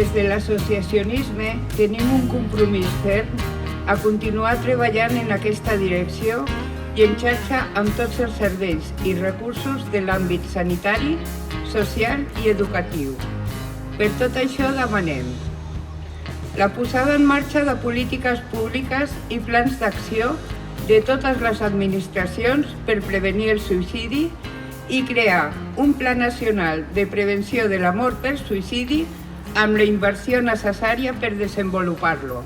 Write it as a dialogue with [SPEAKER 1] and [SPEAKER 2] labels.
[SPEAKER 1] Des de l'associacionisme tenim un compromís ferm a continuar treballant en aquesta direcció i en xarxa amb tots els serveis i recursos de l'àmbit sanitari, social i educatiu. Per tot això demanem la posada en marxa de polítiques públiques i plans d'acció de totes les administracions per prevenir el suïcidi i crear un Pla Nacional de Prevenció de la Mort per Suïcidi amb la inversió necessària per desenvolupar-lo.